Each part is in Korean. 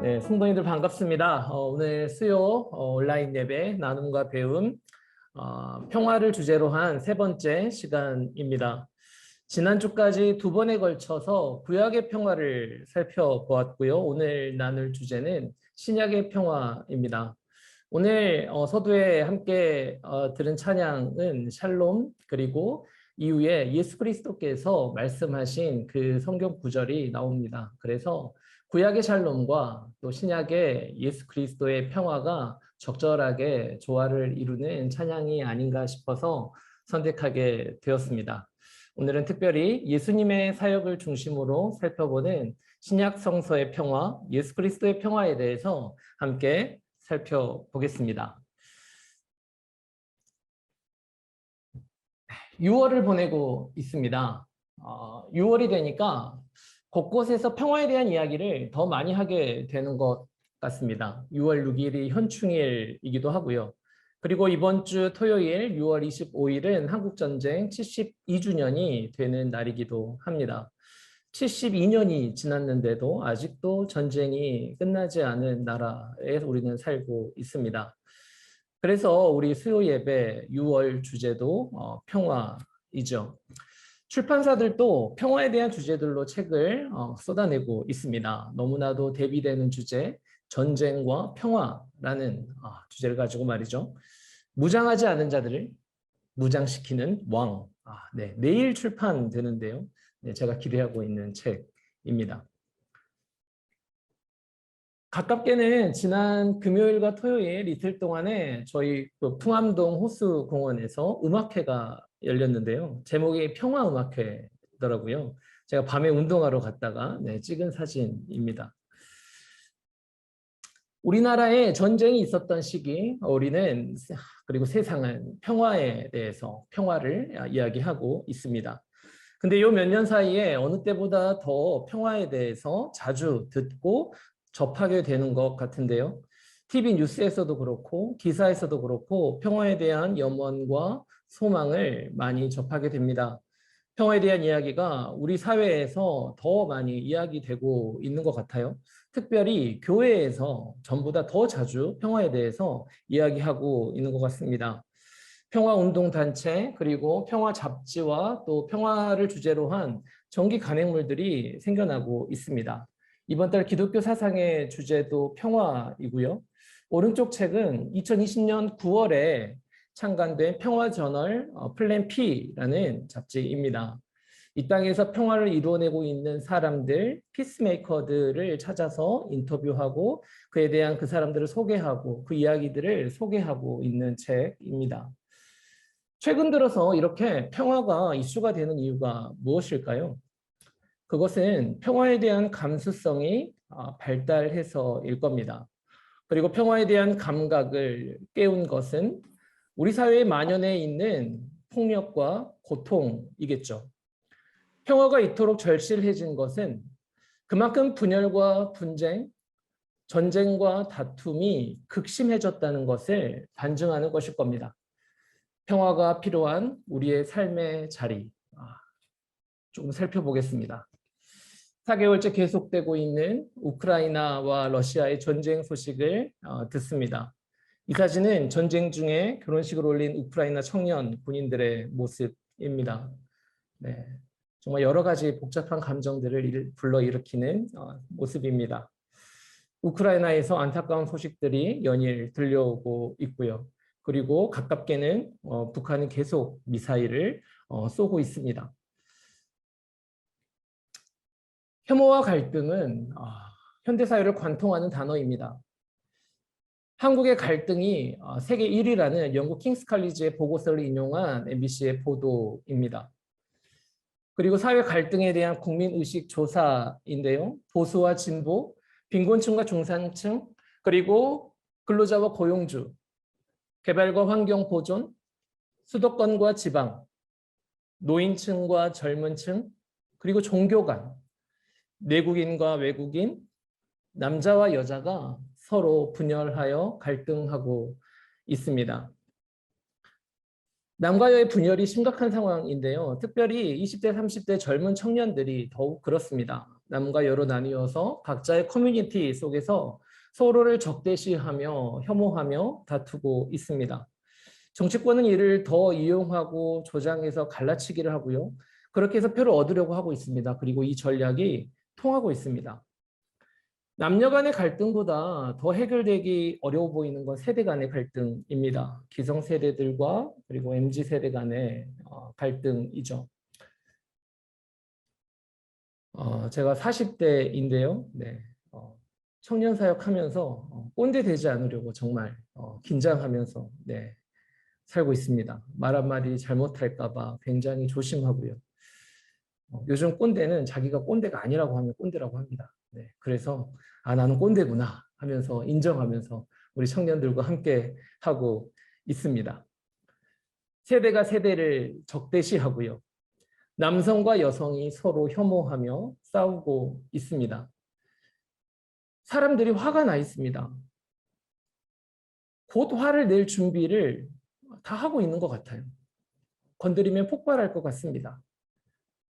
네, 성도님들 반갑습니다. 오늘 수요 온라인 예배 나눔과 배움 평화를 주제로 한 세 번째 시간입니다. 지난주까지 두 번에 걸쳐서 구약의 평화를 살펴보았고요. 오늘 나눌 주제는 신약의 평화입니다. 오늘 서두에 함께 들은 찬양은 샬롬, 그리고 이후에 예수 그리스도께서 말씀하신 그 성경 구절이 나옵니다. 그래서 구약의 샬롬과 또 신약의 예수 그리스도의 평화가 적절하게 조화를 이루는 찬양이 아닌가 싶어서 선택하게 되었습니다. 오늘은 특별히 예수님의 사역을 중심으로 살펴보는 신약 성서의 평화, 예수 그리스도의 평화에 대해서 함께 살펴보겠습니다. 6월을 보내고 있습니다. 6월이 되니까 곳곳에서 평화에 대한 이야기를 더 많이 하게 되는 것 같습니다. 6월 6일이 현충일이기도 하고요. 그리고 이번 주 토요일 6월 25일은 한국전쟁 72주년이 되는 날이기도 합니다. 72년이 지났는데도 아직도 전쟁이 끝나지 않은 나라에 우리는 살고 있습니다. 그래서 우리 수요 예배 6월 주제도 평화이죠. 출판사들도 평화에 대한 주제들로 책을 쏟아내고 있습니다. 너무나도 대비되는 주제, 전쟁과 평화라는 주제를 가지고 말이죠. 무장하지 않은 자들을 무장시키는 왕. 네, 내일 출판되는데요. 네, 제가 기대하고 있는 책입니다. 가깝게는 지난 금요일과 토요일 이틀 동안에 저희 풍암동 호수공원에서 음악회가 열렸는데요. 제목이 평화음악회더라고요. 제가 밤에 운동하러 갔다가 찍은 사진입니다. 우리나라에 전쟁이 있었던 시기, 우리는 그리고 세상은 평화에 대해서 평화를 이야기하고 있습니다. 근데 요 몇 년 사이에 어느 때보다 더 평화에 대해서 자주 듣고 접하게 되는 것 같은데요. TV 뉴스에서도 그렇고 기사에서도 그렇고 평화에 대한 염원과 소망을 많이 접하게 됩니다. 평화에 대한 이야기가 우리 사회에서 더 많이 이야기되고 있는 것 같아요. 특별히 교회에서 전보다 더 자주 평화에 대해서 이야기하고 있는 것 같습니다. 평화운동단체 그리고 평화 잡지와 또 평화를 주제로 한 정기 간행물들이 생겨나고 있습니다. 이번 달 기독교 사상의 주제도 평화이고요. 오른쪽 책은 2020년 9월에 창간된 평화저널 플랜 P라는 잡지입니다. 이 땅에서 평화를 이루어내고 있는 사람들, 피스메이커들을 찾아서 인터뷰하고 그에 대한 그 사람들을 소개하고 그 이야기들을 소개하고 있는 책입니다. 최근 들어서 이렇게 평화가 이슈가 되는 이유가 무엇일까요? 그것은 평화에 대한 감수성이 발달해서일 겁니다. 그리고 평화에 대한 감각을 깨운 것은 우리 사회에 만연해 있는 폭력과 고통이겠죠. 평화가 이토록 절실해진 것은 그만큼 분열과 분쟁, 전쟁과 다툼이 극심해졌다는 것을 반증하는 것일 겁니다. 평화가 필요한 우리의 삶의 자리, 조금 살펴보겠습니다. 4개월째 계속되고 있는 우크라이나와 러시아의 전쟁 소식을 듣습니다. 이 사진은 전쟁 중에 결혼식을 올린 우크라이나 청년 군인들의 모습입니다. 네, 정말 여러 가지 복잡한 감정들을 불러일으키는 모습입니다. 우크라이나에서 안타까운 소식들이 연일 들려오고 있고요. 그리고 가깝게는 북한은 계속 미사일을 쏘고 있습니다. 혐오와 갈등은 현대사회를 관통하는 단어입니다. 한국의 갈등이 세계 1위라는 영국 킹스 칼리지의 보고서를 인용한 MBC의 보도입니다. 그리고 사회 갈등에 대한 국민의식 조사인데요. 보수와 진보, 빈곤층과 중산층, 그리고 근로자와 고용주, 개발과 환경 보존, 수도권과 지방, 노인층과 젊은층, 그리고 종교 간, 내국인과 외국인, 남자와 여자가 서로 분열하여 갈등하고 있습니다. 남과 여의 분열이 심각한 상황인데요. 특별히 20대, 30대 젊은 청년들이 더욱 그렇습니다. 남과 여로 나뉘어서 각자의 커뮤니티 속에서 서로를 적대시하며 혐오하며 다투고 있습니다. 정치권은 이를 더 이용하고 조장해서 갈라치기를 하고요. 그렇게 해서 표를 얻으려고 하고 있습니다. 그리고 이 전략이 통하고 있습니다. 남녀 간의 갈등보다 더 해결되기 어려워 보이는 건 세대 간의 갈등입니다. 기성세대들과 그리고 MZ세대 간의 갈등이죠. 제가 40대인데요. 네. 청년 사역하면서 꼰대 되지 않으려고 정말 긴장하면서 네, 살고 있습니다. 말 한마디 잘못할까 봐 굉장히 조심하고요. 요즘 꼰대는 자기가 꼰대가 아니라고 하면 꼰대라고 합니다. 네, 그래서 나는 꼰대구나 하면서 인정하면서 우리 청년들과 함께 하고 있습니다. 세대가 세대를 적대시하고요. 남성과 여성이 서로 혐오하며 싸우고 있습니다. 사람들이 화가 나 있습니다. 곧 화를 낼 준비를 다 하고 있는 것 같아요. 건드리면 폭발할 것 같습니다.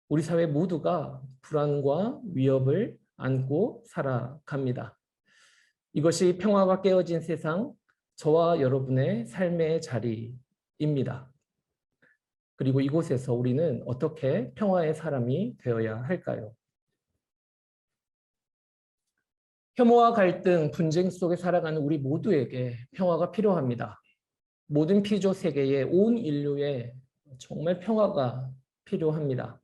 우리 사회 모두가 불안과 위협을 안고 살아갑니다. 이것이 평화가 깨어진 세상, 저와 여러분의 삶의 자리입니다. 그리고 이곳에서 우리는 어떻게 평화의 사람이 되어야 할까요? 혐오와 갈등, 분쟁 속에 살아가는 우리 모두에게 평화가 필요합니다. 모든 피조 세계에 온 인류에 정말 평화가 필요합니다.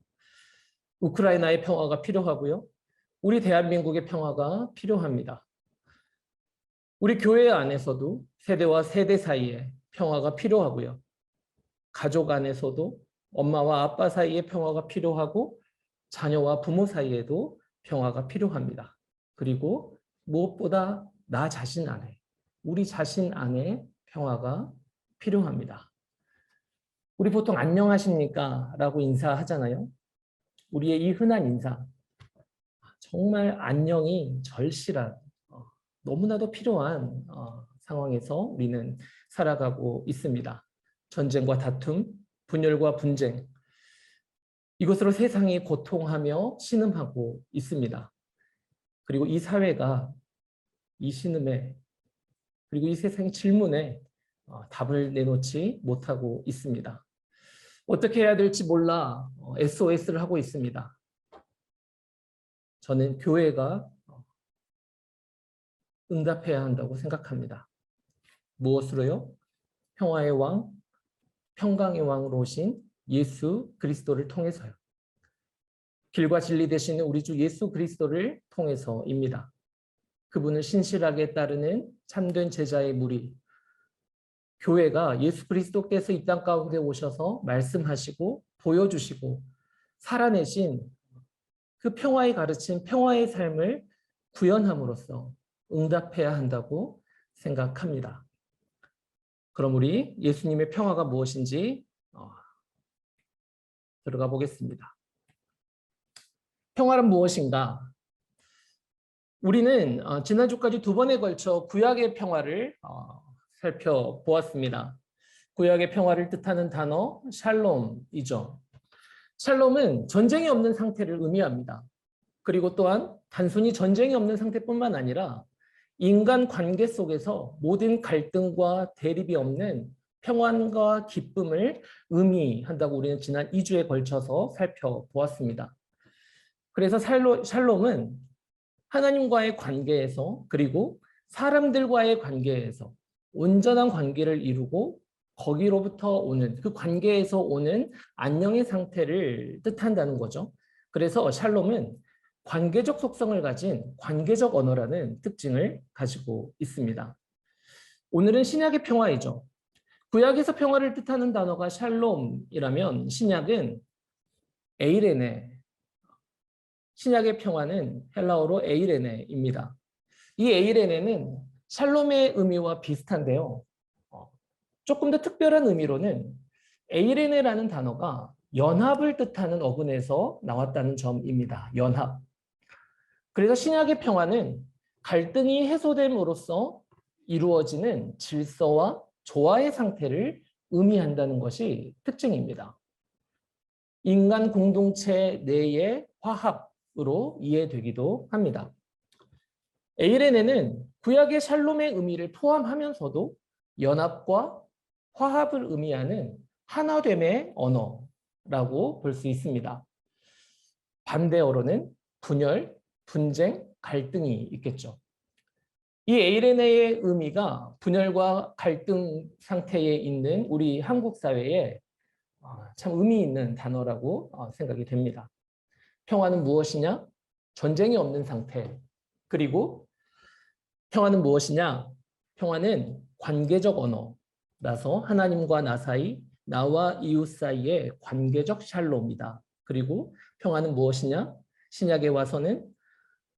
우크라이나의 평화가 필요하고요. 우리 대한민국의 평화가 필요합니다. 우리 교회 안에서도 세대와 세대 사이에 평화가 필요하고요. 가족 안에서도 엄마와 아빠 사이에 평화가 필요하고 자녀와 부모 사이에도 평화가 필요합니다. 그리고 무엇보다 나 자신 안에, 우리 자신 안에 평화가 필요합니다. 우리 보통 안녕하십니까? 라고 인사하잖아요. 우리의 이 흔한 인사, 정말 안녕이 절실한, 너무나도 필요한 상황에서 우리는 살아가고 있습니다. 전쟁과 다툼, 분열과 분쟁, 이것으로 세상이 고통하며 신음하고 있습니다. 그리고 이 사회가 이 신음에 그리고 이 세상의 질문에 답을 내놓지 못하고 있습니다. 어떻게 해야 될지 몰라 SOS를 하고 있습니다. 저는 교회가 응답해야 한다고 생각합니다. 무엇으로요? 평화의 왕, 평강의 왕으로 오신 예수 그리스도를 통해서요. 길과 진리 되시는 우리 주 예수 그리스도를 통해서입니다. 그분을 신실하게 따르는 참된 제자의 무리, 교회가 예수 그리스도께서 이 땅 가운데 오셔서 말씀하시고 보여주시고 살아내신 그 평화의 가르침, 평화의 삶을 구현함으로써 응답해야 한다고 생각합니다. 그럼 우리 예수님의 평화가 무엇인지 들어가 보겠습니다. 평화는 무엇인가? 우리는 지난주까지 두 번에 걸쳐 구약의 평화를 살펴보았습니다. 구약의 평화를 뜻하는 단어 샬롬이죠. 샬롬은 전쟁이 없는 상태를 의미합니다. 그리고 또한 단순히 전쟁이 없는 상태뿐만 아니라 인간 관계 속에서 모든 갈등과 대립이 없는 평안과 기쁨을 의미한다고 우리는 지난 2주에 걸쳐서 살펴보았습니다. 그래서 샬롬은 하나님과의 관계에서 그리고 사람들과의 관계에서 온전한 관계를 이루고 거기로부터 오는 그 관계에서 오는 안녕의 상태를 뜻한다는 거죠. 그래서 샬롬은 관계적 속성을 가진 관계적 언어라는 특징을 가지고 있습니다. 오늘은 신약의 평화이죠. 구약에서 평화를 뜻하는 단어가 샬롬이라면 신약은 에이레네, 신약의 평화는 헬라어로 에이레네입니다. 이 에이레네는 샬롬의 의미와 비슷한데요. 조금 더 특별한 의미로는 에이레네라는 단어가 연합을 뜻하는 어근에서 나왔다는 점입니다. 연합. 그래서 신약의 평화는 갈등이 해소됨으로써 이루어지는 질서와 조화의 상태를 의미한다는 것이 특징입니다. 인간 공동체 내의 화합, 뜻으로 이해되기도 합니다. 에이레네는 구약의 샬롬의 의미를 포함하면서도 연합과 화합을 의미하는 하나됨의 언어라고 볼 수 있습니다. 반대어로는 분열, 분쟁, 갈등이 있겠죠. 이 에이레네의 의미가 분열과 갈등 상태에 있는 우리 한국 사회에 참 의미 있는 단어라고 생각이 됩니다. 평화는 무엇이냐? 전쟁이 없는 상태. 그리고 평화는 무엇이냐? 평화는 관계적 언어라서 하나님과 나 사이, 나와 이웃 사이의 관계적 샬롬이다. 그리고 평화는 무엇이냐? 신약에 와서는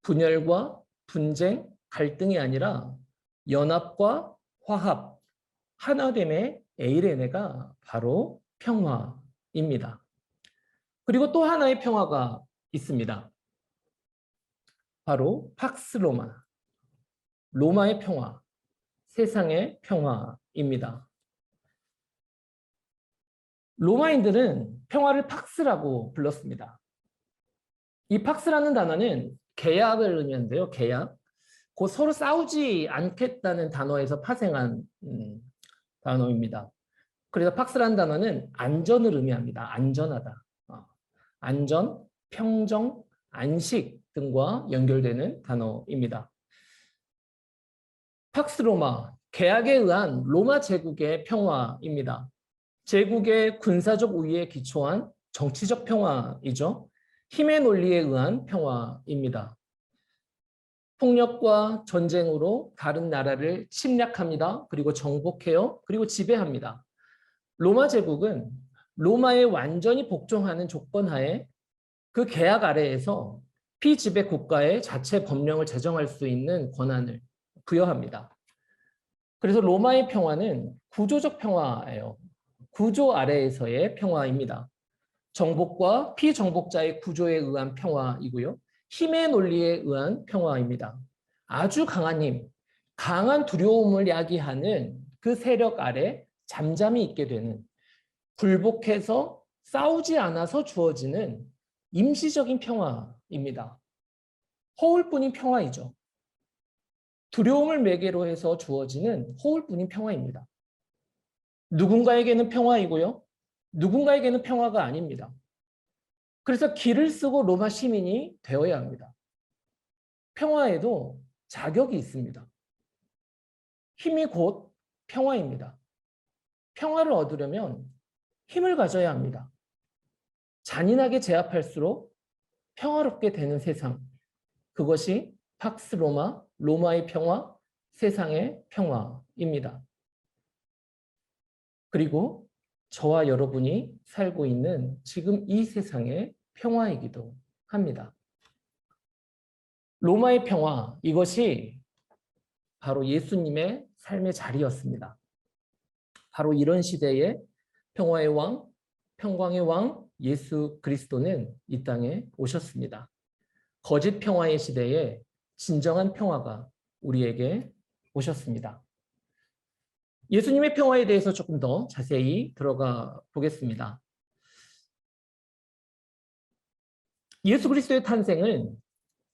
분열과 분쟁, 갈등이 아니라 연합과 화합, 하나됨의 에이레네가 바로 평화입니다. 그리고 또 하나의 평화가 있습니다. 바로 팍스 로마, 로마의 평화, 세상의 평화입니다. 로마인들은 평화를 팍스라고 불렀습니다. 이 팍스라는 단어는 계약을 의미하는데요. 계약. 곧 서로 싸우지 않겠다는 단어에서 파생한 단어입니다. 그래서 팍스라는 단어는 안전을 의미합니다. 안전하다. 안전, 평정, 안식 등과 연결되는 단어입니다. 팍스 로마, 계약에 의한 로마 제국의 평화입니다. 제국의 군사적 우위에 기초한 정치적 평화이죠. 힘의 논리에 의한 평화입니다. 폭력과 전쟁으로 다른 나라를 침략합니다. 그리고 정복해요. 그리고 지배합니다. 로마 제국은 로마에 완전히 복종하는 조건 하에 그 계약 아래에서 피지배 국가의 자체 법령을 제정할 수 있는 권한을 부여합니다. 그래서 로마의 평화는 구조적 평화예요. 구조 아래에서의 평화입니다. 정복과 피정복자의 구조에 의한 평화이고요. 힘의 논리에 의한 평화입니다. 아주 강한 힘, 강한 두려움을 야기하는 그 세력 아래 잠잠히 있게 되는, 굴복해서 싸우지 않아서 주어지는 임시적인 평화입니다. 허울뿐인 평화이죠. 두려움을 매개로 해서 주어지는 허울뿐인 평화입니다. 누군가에게는 평화이고요. 누군가에게는 평화가 아닙니다. 그래서 길을 쓰고 로마 시민이 되어야 합니다. 평화에도 자격이 있습니다. 힘이 곧 평화입니다. 평화를 얻으려면 힘을 가져야 합니다. 잔인하게 제압할수록 평화롭게 되는 세상. 그것이 팍스 로마, 로마의 평화, 세상의 평화입니다. 그리고 저와 여러분이 살고 있는 지금 이 세상의 평화이기도 합니다. 로마의 평화, 이것이 바로 예수님의 삶의 자리였습니다. 바로 이런 시대에 평화의 왕, 평강의 왕 예수 그리스도는 이 땅에 오셨습니다. 거짓 평화의 시대에 진정한 평화가 우리에게 오셨습니다. 예수님의 평화에 대해서 조금 더 자세히 들어가 보겠습니다. 예수 그리스도의 탄생은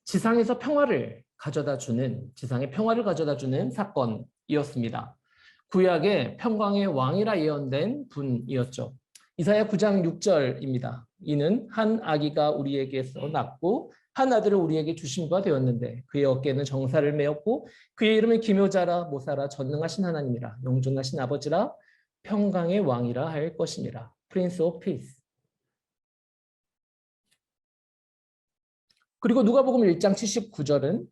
지상에서 평화를 가져다 주는, 지상의 평화를 가져다 주는 사건이었습니다. 구약의 평강의 왕이라 예언된 분이었죠. 이사야 9장 6절입니다. 이는 한 아기가 우리에게서 낳고 한 아들을 우리에게 주신 바 되었는데 그의 어깨에는 정사를 메었고 그의 이름은 기묘자라 모사라 전능하신 하나님이라 영존하신 아버지라 평강의 왕이라 할 것이니라. Prince of Peace. 그리고 누가복음 1장 79절은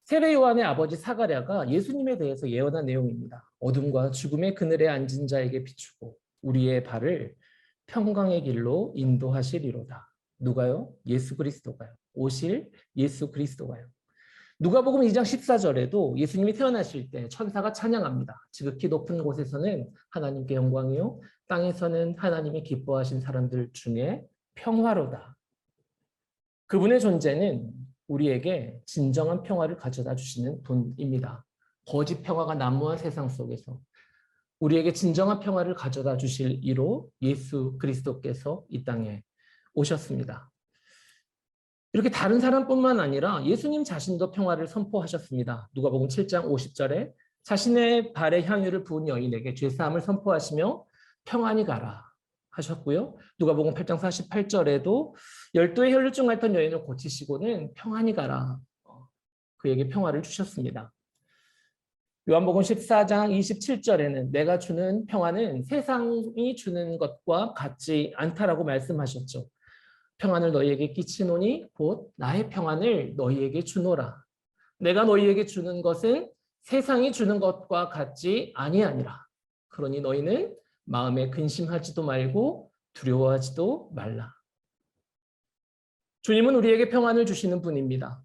세례 요한의 아버지 사가랴가 예수님에 대해서 예언한 내용입니다. 어둠과 죽음의 그늘에 앉은 자에게 비추고 우리의 발을 평강의 길로 인도하시리로다. 누가요? 예수 그리스도가요. 오실 예수 그리스도가요. 누가복음 2장 14절에도 예수님이 태어나실 때 천사가 찬양합니다. 지극히 높은 곳에서는 하나님께 영광이요 땅에서는 하나님이 기뻐하신 사람들 중에 평화로다. 그분의 존재는 우리에게 진정한 평화를 가져다 주시는 분입니다. 거짓 평화가 난무한 세상 속에서 우리에게 진정한 평화를 가져다 주실 이로 예수 그리스도께서 이 땅에 오셨습니다. 이렇게 다른 사람뿐만 아니라 예수님 자신도 평화를 선포하셨습니다. 누가복음 7장 50절에 자신의 발에 향유를 부은 여인에게 죄사함을 선포하시며 평안히 가라 하셨고요. 누가복음 8장 48절에도 열두의 혈루증 앓던 여인을 고치시고는 평안히 가라 그에게 평화를 주셨습니다. 요한복음 14장 27절에는 내가 주는 평화는 세상이 주는 것과 같지 않다라고 말씀하셨죠. 평안을 너희에게 끼치노니 곧 나의 평안을 너희에게 주노라. 내가 너희에게 주는 것은 세상이 주는 것과 같지 아니하니라. 그러니 너희는 마음에 근심하지도 말고 두려워하지도 말라. 주님은 우리에게 평안을 주시는 분입니다.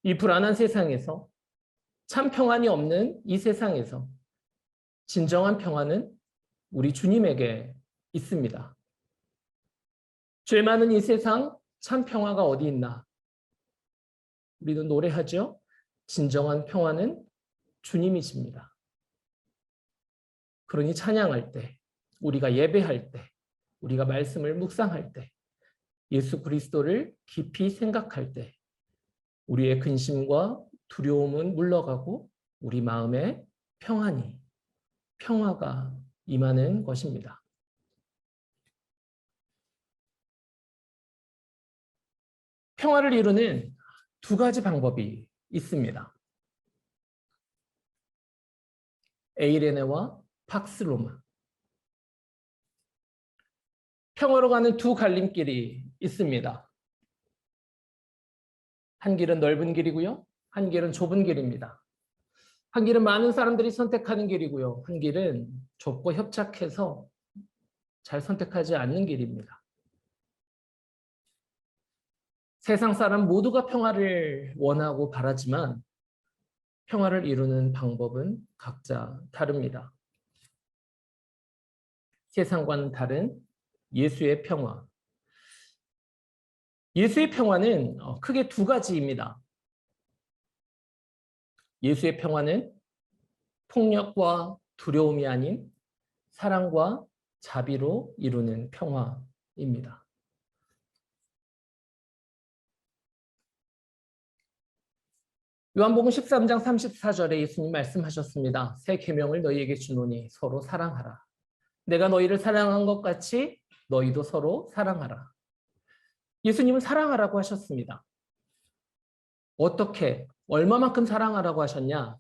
이 불안한 세상에서 참 평안이 없는 이 세상에서 진정한 평안은 우리 주님에게 있습니다. 죄 많은 이 세상 참 평화가 어디 있나? 우리도 노래하죠. 진정한 평화는 주님이십니다. 그러니 찬양할 때, 우리가 예배할 때, 우리가 말씀을 묵상할 때, 예수 그리스도를 깊이 생각할 때 우리의 근심과 두려움은 물러가고 우리 마음에 평안이, 평화가 임하는 것입니다. 평화를 이루는 두 가지 방법이 있습니다. 에이레네와 팍스로마. 평화로 가는 두 갈림길이 있습니다. 한 길은 넓은 길이고요. 한 길은 좁은 길입니다. 한 길은 많은 사람들이 선택하는 길이고요. 한 길은 좁고 협착해서 잘 선택하지 않는 길입니다. 세상 사람 모두가 평화를 원하고 바라지만 평화를 이루는 방법은 각자 다릅니다. 세상과는 다른 예수의 평화. 예수의 평화는 크게 두 가지입니다. 예수의 평화는 폭력과 두려움이 아닌 사랑과 자비로 이루는 평화입니다. 요한복음 13장 34절에 예수님 말씀하셨습니다. 새 계명을 너희에게 주노니 서로 사랑하라. 내가 너희를 사랑한 것 같이 너희도 서로 사랑하라. 예수님은 사랑하라고 하셨습니다. 어떻게, 얼마만큼 사랑하라고 하셨냐?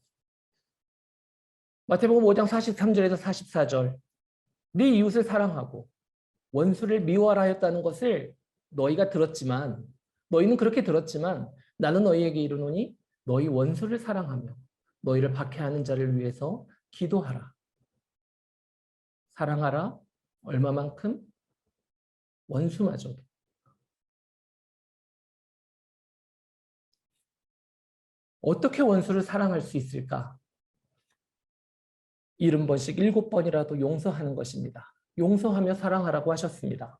마태복음 5장 43절에서 44절. 네 이웃을 사랑하고 원수를 미워하라 했다는 것을 너희가 들었지만, 너희는 그렇게 들었지만 나는 너희에게 이르노니 너희 원수를 사랑하며 너희를 박해하는 자를 위해서 기도하라. 사랑하라. 얼마만큼? 원수마저도. 어떻게 원수를 사랑할 수 있을까? 70번씩 7번이라도 용서하는 것입니다. 용서하며 사랑하라고 하셨습니다.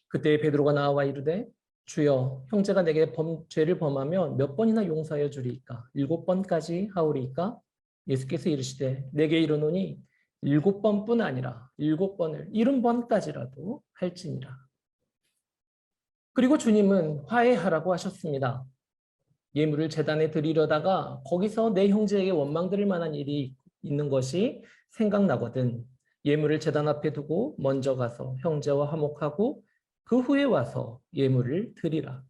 그때 베드로가 나와 이르되 주여 형제가 내게 죄를 범하면 몇 번이나 용서하여 주리이까? 7번까지 하오리이까? 예수께서 이르시되 내게 이르노니 7번뿐 아니라 7번을 70번까지라도 할지니라. 그리고 주님은 화해하라고 하셨습니다. 예물을 제단에 드리려다가 거기서 내 형제에게 원망드릴 만한 일이 있는 것이 생각나거든 예물을 제단 앞에 두고 먼저 가서 형제와 화목하고 그 후에 와서 예물을 드리라.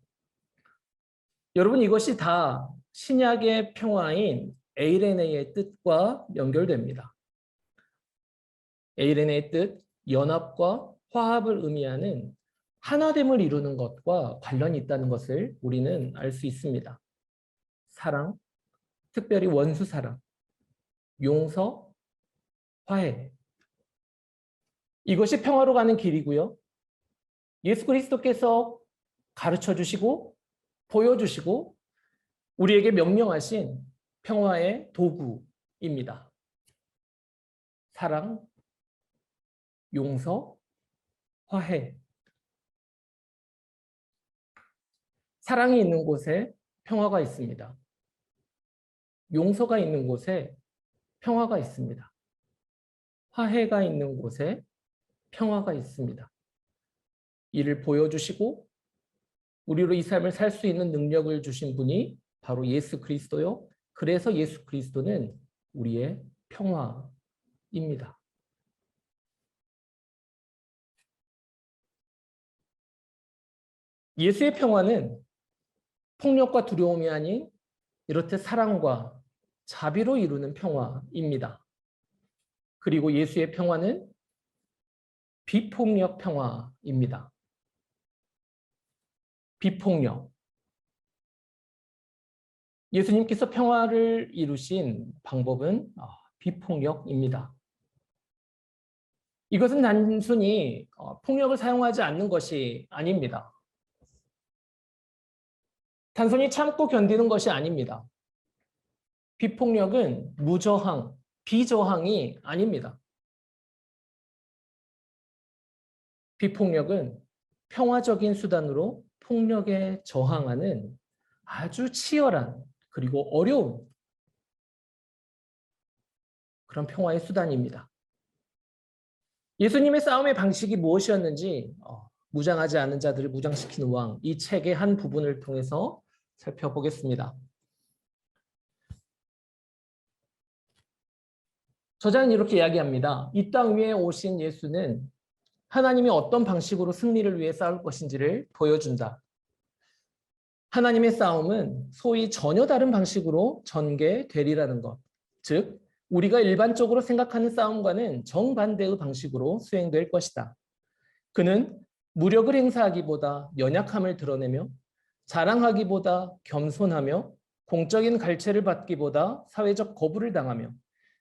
여러분 이것이 다 신약의 평화인 에이레네의 뜻과 연결됩니다. 에이레네의 뜻, 연합과 화합을 의미하는 하나됨을 이루는 것과 관련이 있다는 것을 우리는 알 수 있습니다. 사랑, 특별히 원수 사랑, 용서, 화해. 이것이 평화로 가는 길이고요. 예수 그리스도께서 가르쳐 주시고 보여주시고 우리에게 명령하신 평화의 도구입니다. 사랑, 용서, 화해. 사랑이 있는 곳에 평화가 있습니다. 용서가 있는 곳에 평화가 있습니다. 화해가 있는 곳에 평화가 있습니다. 이를 보여주시고 우리로 이 삶을 살 수 있는 능력을 주신 분이 바로 예수 그리스도요. 그래서 예수 그리스도는 우리의 평화입니다. 예수의 평화는 폭력과 두려움이 아닌 이렇듯 사랑과 자비로 이루는 평화입니다. 그리고 예수의 평화는 비폭력 평화입니다. 비폭력. 예수님께서 평화를 이루신 방법은 비폭력입니다. 이것은 단순히 폭력을 사용하지 않는 것이 아닙니다. 단순히 참고 견디는 것이 아닙니다. 비폭력은 무저항, 비저항이 아닙니다. 비폭력은 평화적인 수단으로 폭력에 저항하는 아주 치열한 그리고 어려운 그런 평화의 수단입니다. 예수님의 싸움의 방식이 무엇이었는지 무장하지 않은 자들을 무장시키는 왕, 이 책의 한 부분을 통해서 살펴보겠습니다. 저자는 이렇게 이야기합니다. 이 땅 위에 오신 예수는 하나님이 어떤 방식으로 승리를 위해 싸울 것인지를 보여준다. 하나님의 싸움은 소위 전혀 다른 방식으로 전개되리라는 것. 즉, 우리가 일반적으로 생각하는 싸움과는 정반대의 방식으로 수행될 것이다. 그는 무력을 행사하기보다 연약함을 드러내며 자랑하기보다 겸손하며 공적인 갈채를 받기보다 사회적 거부를 당하며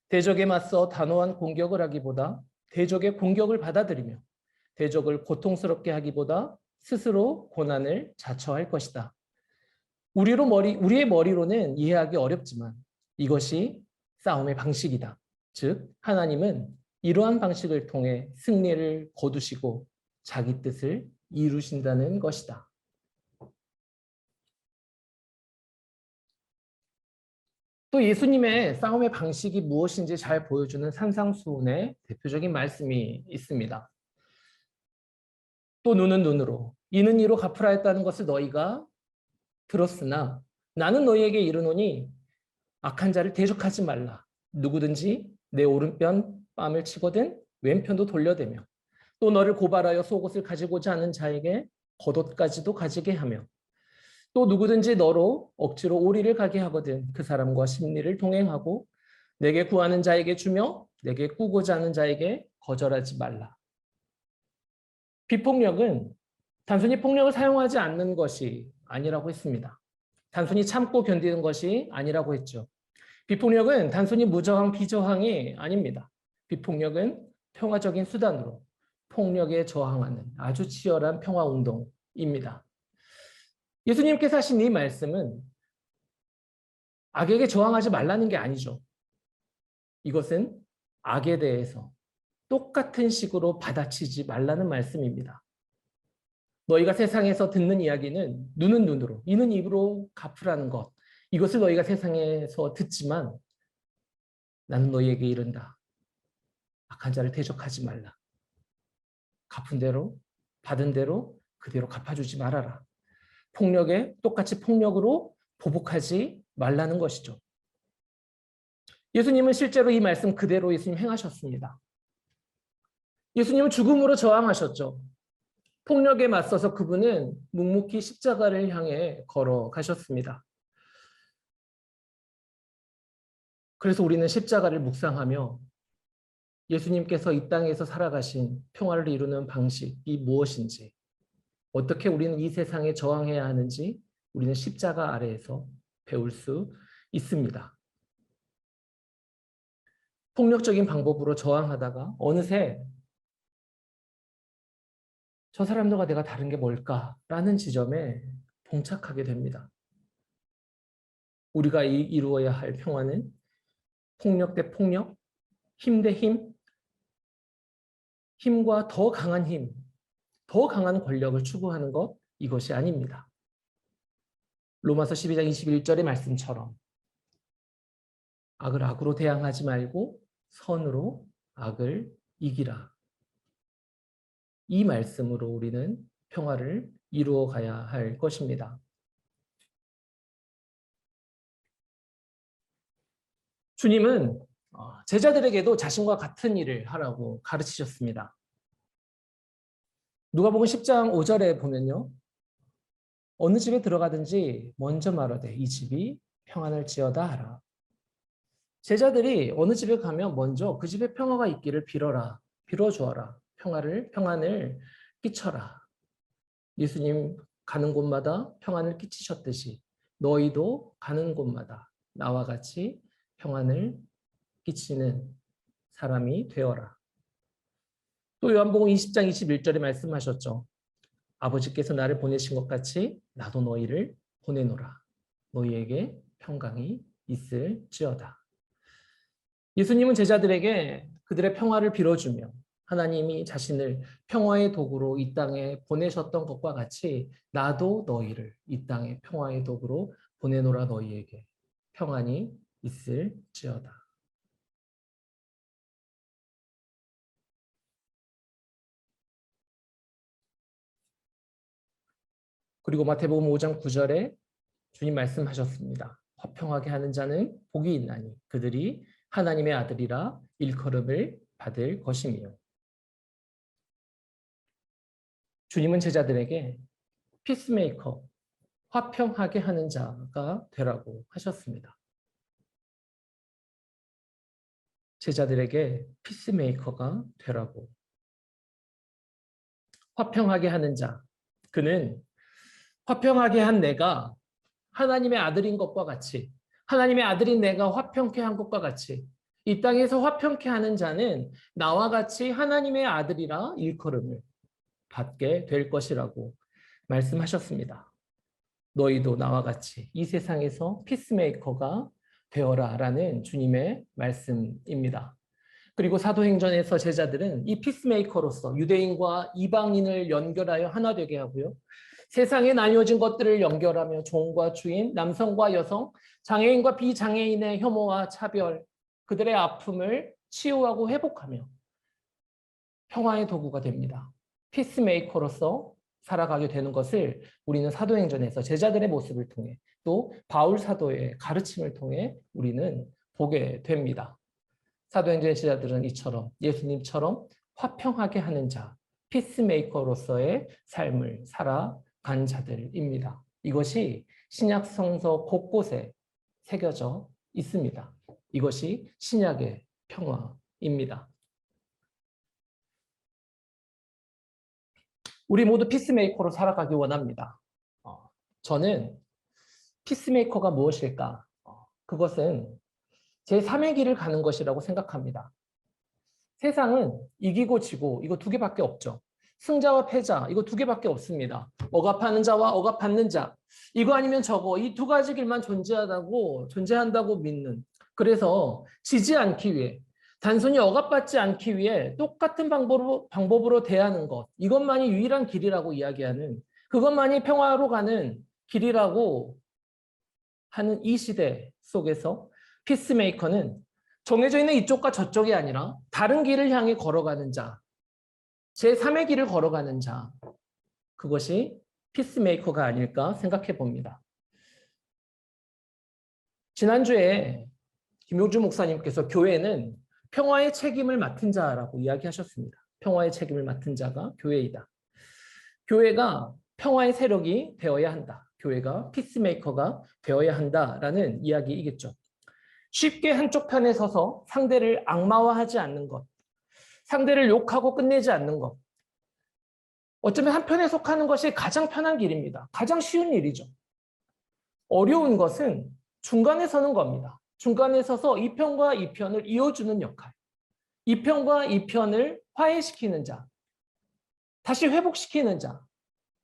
대적에 맞서 단호한 공격을 하기보다 대적의 공격을 받아들이며 대적을 고통스럽게 하기보다 스스로 고난을 자처할 것이다. 우리의 머리로는 이해하기 어렵지만 이것이 싸움의 방식이다. 즉, 하나님은 이러한 방식을 통해 승리를 거두시고 자기 뜻을 이루신다는 것이다. 또 예수님의 싸움의 방식이 무엇인지 잘 보여주는 산상수훈의 대표적인 말씀이 있습니다. 또 눈은 눈으로, 이는 이로 갚으라 했다는 것을 너희가 들었으나 나는 너희에게 이르노니 악한 자를 대적하지 말라. 누구든지 내 오른편 뺨을 치거든 왼편도 돌려대며 또 너를 고발하여 속옷을 가지고자 하는 자에게 겉옷까지도 가지게 하며 또 누구든지 너로 억지로 오리를 가게 하거든 그 사람과 심리를 동행하고 내게 구하는 자에게 주며 내게 꾸고자 하는 자에게 거절하지 말라. 비폭력은 단순히 폭력을 사용하지 않는 것이 아니라고 했습니다. 단순히 참고 견디는 것이 아니라고 했죠. 비폭력은 단순히 무저항, 비저항이 아닙니다. 비폭력은 평화적인 수단으로 폭력에 저항하는 아주 치열한 평화운동입니다. 예수님께서 하신 이 말씀은 악에게 저항하지 말라는 게 아니죠. 이것은 악에 대해서 똑같은 식으로 받아치지 말라는 말씀입니다. 너희가 세상에서 듣는 이야기는 눈은 눈으로, 이는 입으로 갚으라는 것. 이것을 너희가 세상에서 듣지만 나는 너희에게 이른다. 악한 자를 대적하지 말라. 갚은 대로, 받은 대로 그대로 갚아주지 말아라. 폭력에 똑같이 폭력으로 보복하지 말라는 것이죠. 예수님은 실제로 이 말씀 그대로 예수님 행하셨습니다. 예수님은 죽음으로 저항하셨죠. 폭력에 맞서서 그분은 묵묵히 십자가를 향해 걸어가셨습니다. 그래서 우리는 십자가를 묵상하며 예수님께서 이 땅에서 살아가신 평화를 이루는 방식이 무엇인지, 어떻게 우리는 이 세상에 저항해야 하는지 우리는 십자가 아래에서 배울 수 있습니다. 폭력적인 방법으로 저항하다가 어느새 저 사람들과 내가 다른 게 뭘까라는 지점에 봉착하게 됩니다. 우리가 이루어야 할 평화는 폭력 대 폭력, 힘 대 힘, 힘과 더 강한 힘, 더 강한 권력을 추구하는 것, 이것이 아닙니다. 로마서 12장 21절의 말씀처럼 악을 악으로 대항하지 말고 선으로 악을 이기라. 이 말씀으로 우리는 평화를 이루어 가야 할 것입니다. 주님은 제자들에게도 자신과 같은 일을 하라고 가르치셨습니다. 누가복음 10장 5절에 보면요. 어느 집에 들어가든지 먼저 말하되 이 집이 평안을지어다 하라. 제자들이 어느 집에 가면 먼저 그 집에 평화가 있기를 빌어라. 빌어주어라. 평안을 끼쳐라. 예수님 가는 곳마다 평안을 끼치셨듯이 너희도 가는 곳마다 나와 같이 평안을 끼치는 사람이 되어라. 또 요한복음 20장 21절에 말씀하셨죠. 아버지께서 나를 보내신 것 같이 나도 너희를 보내노라. 너희에게 평강이 있을지어다. 예수님은 제자들에게 그들의 평화를 빌어주며 하나님이 자신을 평화의 도구로 이 땅에 보내셨던 것과 같이 나도 너희를 이 땅에 평화의 도구로 보내노라. 너희에게 평안이 있을지어다. 그리고 마태복음 5장 9절에 주님 말씀하셨습니다. 화평하게 하는 자는 복이 있나니 그들이 하나님의 아들이라 일컬음을 받을 것이며. 주님은 제자들에게 피스메이커, 화평하게 하는 자가 되라고 하셨습니다. 제자들에게 피스메이커가 되라고. 화평하게 하는 자, 그는 화평하게 한 내가 하나님의 아들인 것과 같이, 하나님의 아들인 내가 화평케 한 것과 같이 이 땅에서 화평케 하는 자는 나와 같이 하나님의 아들이라 일컬음을 받게 될 것이라고 말씀하셨습니다. 너희도 나와 같이 이 세상에서 피스메이커가 되어라 라는 주님의 말씀입니다. 그리고 사도행전에서 제자들은 이 피스메이커로서 유대인과 이방인을 연결하여 하나 되게 하고요. 세상에 나뉘어진 것들을 연결하며 종과 주인, 남성과 여성, 장애인과 비장애인의 혐오와 차별, 그들의 아픔을 치유하고 회복하며 평화의 도구가 됩니다. 피스메이커로서 살아가게 되는 것을 우리는 사도행전에서 제자들의 모습을 통해 또 바울 사도의 가르침을 통해 우리는 보게 됩니다. 사도행전의 제자들은 이처럼 예수님처럼 화평하게 하는 자, 피스메이커로서의 삶을 살아간 자들입니다. 이것이 신약 성서 곳곳에 새겨져 있습니다. 이것이 신약의 평화입니다. 우리 모두 피스메이커로 살아가기 원합니다. 저는 피스메이커가 무엇일까? 그것은 제3의 길을 가는 것이라고 생각합니다. 세상은 이기고 지고 이거 두 개밖에 없죠. 승자와 패자 이거 두 개밖에 없습니다. 억압하는 자와 억압받는 자 이거 아니면 저거 이 두 가지 길만 존재한다고 믿는, 그래서 지지 않기 위해 단순히 억압받지 않기 위해 똑같은 방법으로 대하는 것, 이것만이 유일한 길이라고 이야기하는, 그것만이 평화로 가는 길이라고 하는 이 시대 속에서 피스메이커는 정해져 있는 이쪽과 저쪽이 아니라 다른 길을 향해 걸어가는 자, 제3의 길을 걸어가는 자, 그것이 피스메이커가 아닐까 생각해 봅니다. 지난주에 김용주 목사님께서 교회는 평화의 책임을 맡은 자라고 이야기하셨습니다. 평화의 책임을 맡은 자가 교회이다. 교회가 평화의 세력이 되어야 한다. 교회가 피스메이커가 되어야 한다라는 이야기이겠죠. 쉽게 한쪽 편에 서서 상대를 악마화하지 않는 것, 상대를 욕하고 끝내지 않는 것, 어쩌면 한 편에 속하는 것이 가장 편한 길입니다. 가장 쉬운 일이죠. 어려운 것은 중간에 서는 겁니다. 중간에 서서 이 편과 이 편을 이어주는 역할, 이 편과 이 편을 화해시키는 자, 다시 회복시키는 자,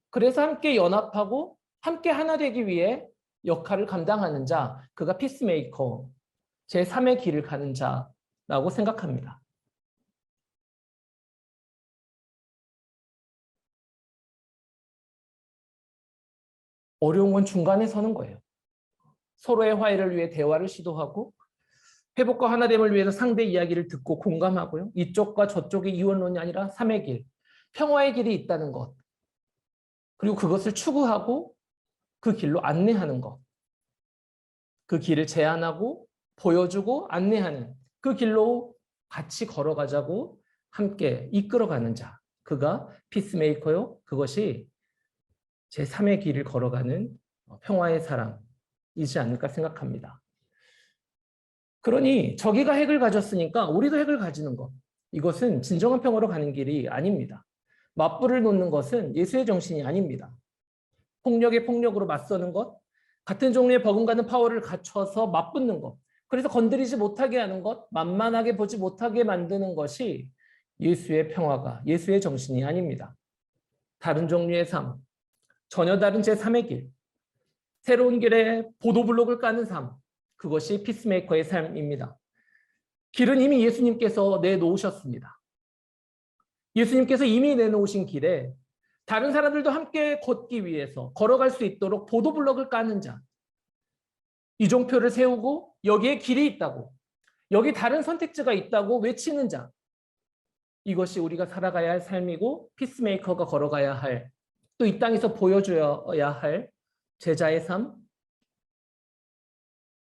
그래서 함께 연합하고 함께 하나 되기 위해 역할을 감당하는 자, 그가 피스메이커, 제3의 길을 가는 자라고 생각합니다. 어려운 건 중간에 서는 거예요. 서로의 화해를 위해 대화를 시도하고 회복과 하나됨을 위해서 상대 이야기를 듣고 공감하고요. 이쪽과 저쪽의 이원론이 아니라 3의 길, 평화의 길이 있다는 것. 그리고 그것을 추구하고 그 길로 안내하는 것. 그 길을 제안하고 보여주고 안내하는 그 길로 같이 걸어가자고 함께 이끌어가는 자. 그가 피스메이커요. 그것이 제3의 길을 걸어가는 평화의 사람이지 않을까 생각합니다. 그러니 저기가 핵을 가졌으니까 우리도 핵을 가지는 것. 이것은 진정한 평화로 가는 길이 아닙니다. 맞불을 놓는 것은 예수의 정신이 아닙니다. 폭력에 폭력으로 맞서는 것, 같은 종류의 버금가는 파워를 갖춰서 맞붙는 것, 그래서 건드리지 못하게 하는 것, 만만하게 보지 못하게 만드는 것이 예수의 평화가, 예수의 정신이 아닙니다. 다른 종류의 삶, 전혀 다른 제3의 길, 새로운 길에 보도블록을 까는 삶, 그것이 피스메이커의 삶입니다. 길은 이미 예수님께서 내놓으셨습니다. 예수님께서 이미 내놓으신 길에 다른 사람들도 함께 걷기 위해서 걸어갈 수 있도록 보도블록을 까는 자, 이종표를 세우고 여기에 길이 있다고, 여기 다른 선택지가 있다고 외치는 자, 이것이 우리가 살아가야 할 삶이고 피스메이커가 걸어가야 할, 또 이 땅에서 보여줘야 할 제자의 삶,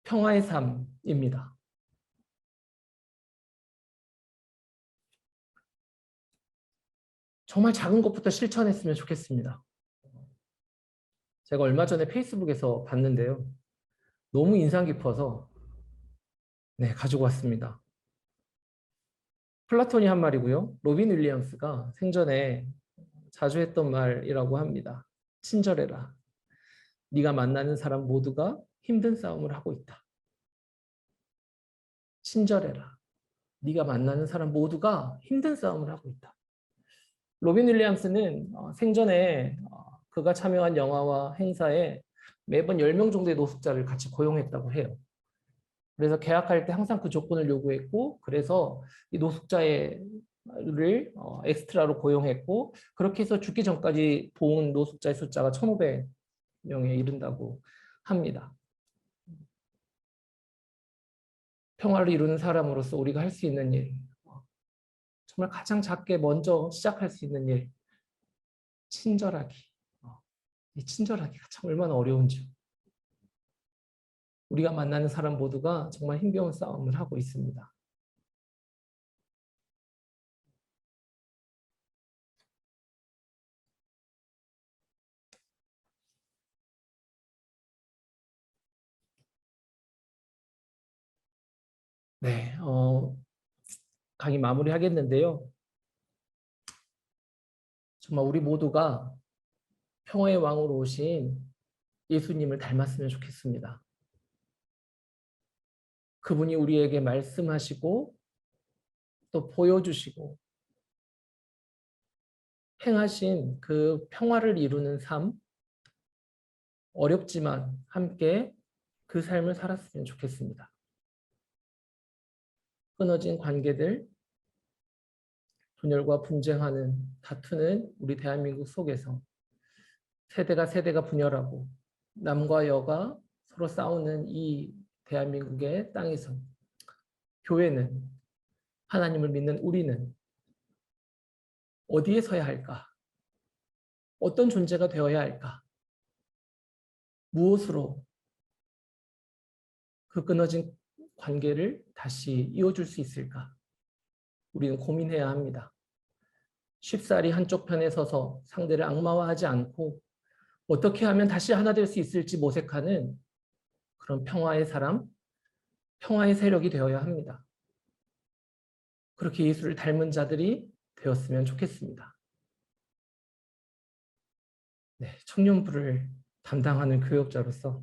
평화의 삶입니다. 정말 작은 것부터 실천했으면 좋겠습니다. 제가 얼마 전에 페이스북에서 봤는데요. 너무 인상 깊어서 가지고 왔습니다. 플라톤이 한 말이고요. 로빈 윌리엄스가 생전에 자주 했던 말이라고 합니다. 친절해라. 네가 만나는 사람 모두가 힘든 싸움을 하고 있다. 친절해라. 네가 만나는 사람 모두가 힘든 싸움을 하고 있다. 로빈 윌리엄스는 생전에 그가 참여한 영화와 행사에 매번 10명 정도의 노숙자를 같이 고용했다고 해요. 그래서 계약할 때 항상 그 조건을 요구했고, 그래서 이 노숙자를 엑스트라로 고용했고, 그렇게 해서 죽기 전까지 본 노숙자의 숫자가 1,500명에 이른다고 합니다. 평화를 이루는 사람으로서 우리가 할 수 있는 일, 정말 가장 작게 먼저 시작할 수 있는 일, 친절하기. 이 친절하기가 참 얼마나 어려운지. 우리가 만나는 사람 모두가 정말 힘겨운 싸움을 하고 있습니다. 네, 강의 마무리하겠는데요. 정말 우리 모두가 평화의 왕으로 오신 예수님을 닮았으면 좋겠습니다. 그분이 우리에게 말씀하시고 또 보여주시고 행하신 그 평화를 이루는 삶, 어렵지만 함께 그 삶을 살았으면 좋겠습니다. 끊어진 관계들, 분열과 분쟁하는, 다투는 우리 대한민국 속에서 세대가 분열하고 남과 여가 서로 싸우는 이 대한민국의 땅에서 교회는, 하나님을 믿는 우리는 어디에 서야 할까? 어떤 존재가 되어야 할까? 무엇으로 그 끊어진 관계를 다시 이어줄 수 있을까? 우리는 고민해야 합니다. 쉽사리 한쪽 편에 서서 상대를 악마화하지 않고 어떻게 하면 다시 하나 될 수 있을지 모색하는 그런 평화의 사람, 평화의 세력이 되어야 합니다. 그렇게 예수를 닮은 자들이 되었으면 좋겠습니다. 청년부를 담당하는 교역자로서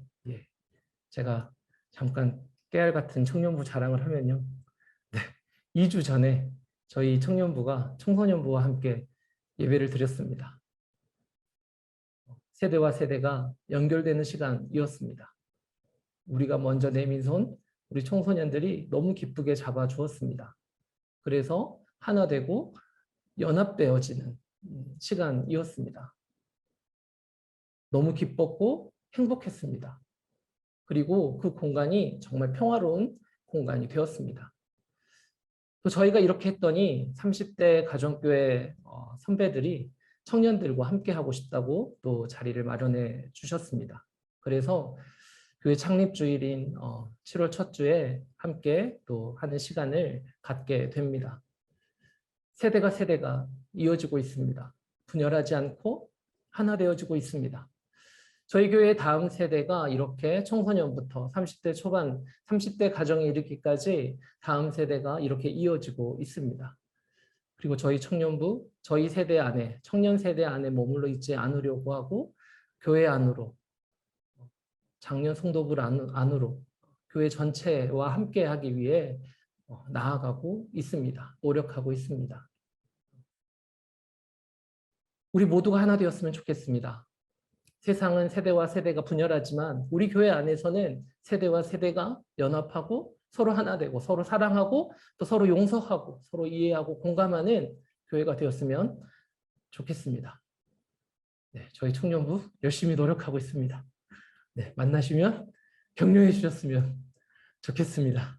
제가 잠깐 깨알 같은 청년부 자랑을 하면요. 2주 전에 저희 청년부가 청소년부와 함께 예배를 드렸습니다. 세대와 세대가 연결되는 시간이었습니다. 우리가 먼저 내민 손, 우리 청소년들이 너무 기쁘게 잡아주었습니다. 그래서 하나 되고 연합되어지는 시간이었습니다. 너무 기뻤고 행복했습니다. 그리고 그 공간이 정말 평화로운 공간이 되었습니다. 또 저희가 이렇게 했더니 30대 가정교회 선배들이 청년들과 함께 하고 싶다고 또 자리를 마련해 주셨습니다. 그래서 교회 창립 주일인 7월 첫 주에 함께 또 하는 시간을 갖게 됩니다. 세대가 이어지고 있습니다. 분열하지 않고 하나 되어지고 있습니다. 저희 교회의 다음 세대가 이렇게 청소년부터 30대 초반, 30대 가정에 이르기까지 다음 세대가 이렇게 이어지고 있습니다. 그리고 저희 청년부, 저희 세대 안에, 청년 세대 안에 머물러 있지 않으려고 하고 교회 안으로, 장년 성도부 안으로 교회 전체와 함께 하기 위해 나아가고 있습니다. 노력하고 있습니다. 우리 모두가 하나 되었으면 좋겠습니다. 세상은 세대와 세대가 분열하지만 우리 교회 안에서는 세대와 세대가 연합하고 서로 하나 되고 서로 사랑하고 또 서로 용서하고 서로 이해하고 공감하는 교회가 되었으면 좋겠습니다. 네, 저희 청년부 열심히 노력하고 있습니다. 네, 만나시면 격려해 주셨으면 좋겠습니다.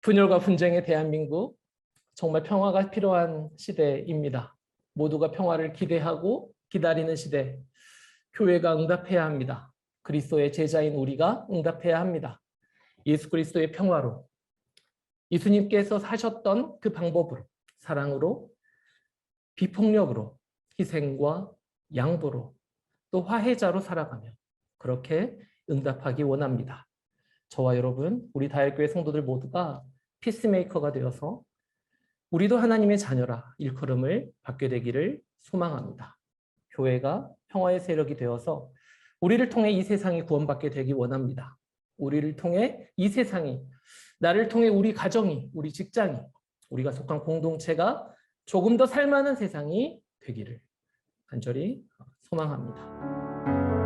분열과 분쟁의 대한민국, 정말 평화가 필요한 시대입니다. 모두가 평화를 기대하고 기다리는 시대, 교회가 응답해야 합니다. 그리스도의 제자인 우리가 응답해야 합니다. 예수 그리스도의 평화로, 예수님께서 사셨던 그 방법으로, 사랑으로, 비폭력으로, 희생과 양보로, 또 화해자로 살아가며 그렇게 응답하기 원합니다. 저와 여러분, 우리 다일교회 성도들 모두가 피스메이커가 되어서 우리도 하나님의 자녀라 일컬음을 받게 되기를 소망합니다. 교회가 평화의 세력이 되어서 우리를 통해 이 세상이 구원받게 되기 원합니다. 우리를 통해 이 세상이, 나를 통해 우리 가정이, 우리 직장이, 우리가 속한 공동체가 조금 더 살만한 세상이 되기를 간절히 소망합니다.